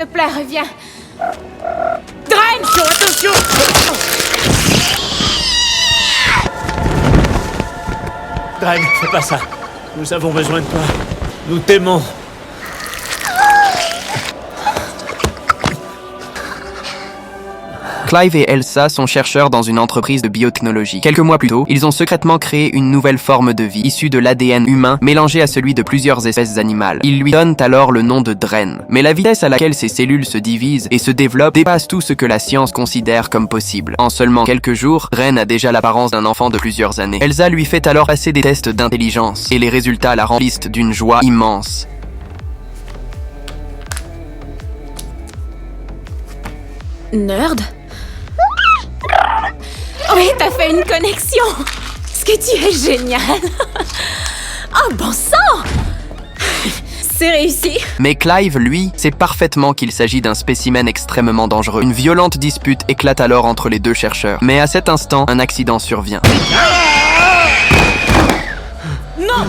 S'il te plaît, reviens. Dren! Attention! Dren, fais pas ça. Nous avons besoin de toi. Nous t'aimons. Clive et Elsa sont chercheurs dans une entreprise de biotechnologie. Quelques mois plus tôt, ils ont secrètement créé une nouvelle forme de vie, issue de l'ADN humain, mélangé à celui de plusieurs espèces animales. Ils lui donnent alors le nom de Dren. Mais la vitesse à laquelle ces cellules se divisent et se développent dépasse tout ce que la science considère comme possible. En seulement quelques jours, Dren a déjà l'apparence d'un enfant de plusieurs années. Elsa lui fait alors passer des tests d'intelligence, et les résultats la remplissent d'une joie immense. Nerd? Oui, t'as fait une connexion! Est-ce que tu es génial? Oh, bon sang! C'est réussi. Mais Clive, lui, sait parfaitement qu'il s'agit d'un spécimen extrêmement dangereux. Une violente dispute éclate alors entre les deux chercheurs. Mais à cet instant, un accident survient. Non!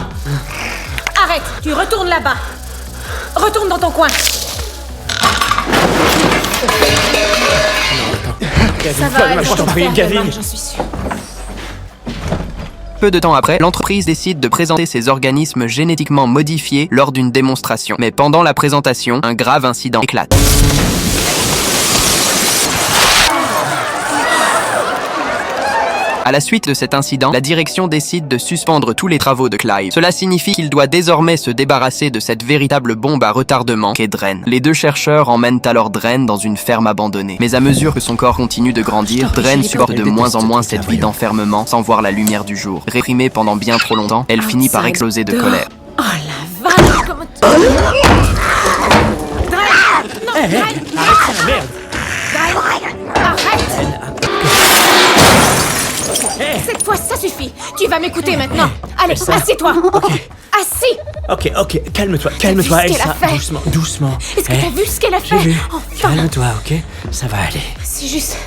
Arrête, tu retournes là-bas. Retourne dans ton coin. Ça va aller, je t'en prie, Gavin. j'en suis sûre. Peu de temps après, l'entreprise décide de présenter ses organismes génétiquement modifiés lors d'une démonstration. Mais pendant la présentation, un grave incident éclate. À la suite de cet incident, la direction décide de suspendre tous les travaux de Clive. Cela signifie qu'il doit désormais se débarrasser de cette véritable bombe à retardement qu'est Dren. Les deux chercheurs emmènent alors Dren dans une ferme abandonnée. Mais à mesure que son corps continue de grandir, Dren supporte de moins en moins cette vie d'enfermement sans voir la lumière du jour. Réprimée pendant bien trop longtemps, elle finit par exploser de colère. Oh la vache, comment tu... Dren! Non, Dren! Arrête ça, merde! Dren! Arrête! Cette fois, ça suffit. Tu vas m'écouter maintenant. Allez, assieds-toi. Assis. Ok, calme-toi, ce qu'elle Elsa. a fait? Doucement. Est-ce que t'as vu ce qu'elle a fait? J'ai vu. Enfin, Calme-toi, ok? Ça va aller. c'est juste...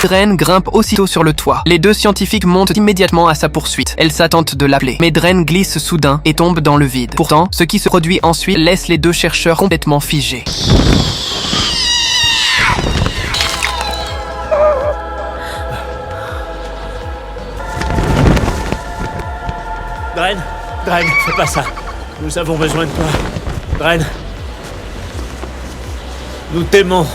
Dren grimpe aussitôt sur le toit. Les deux scientifiques montent immédiatement à sa poursuite. Elsa tente de l'appeler, mais Dren glisse soudain et tombe dans le vide. Pourtant, ce qui se produit ensuite laisse les deux chercheurs complètement figés. Dren, fais pas ça. Nous avons besoin de toi. Dren. Nous t'aimons.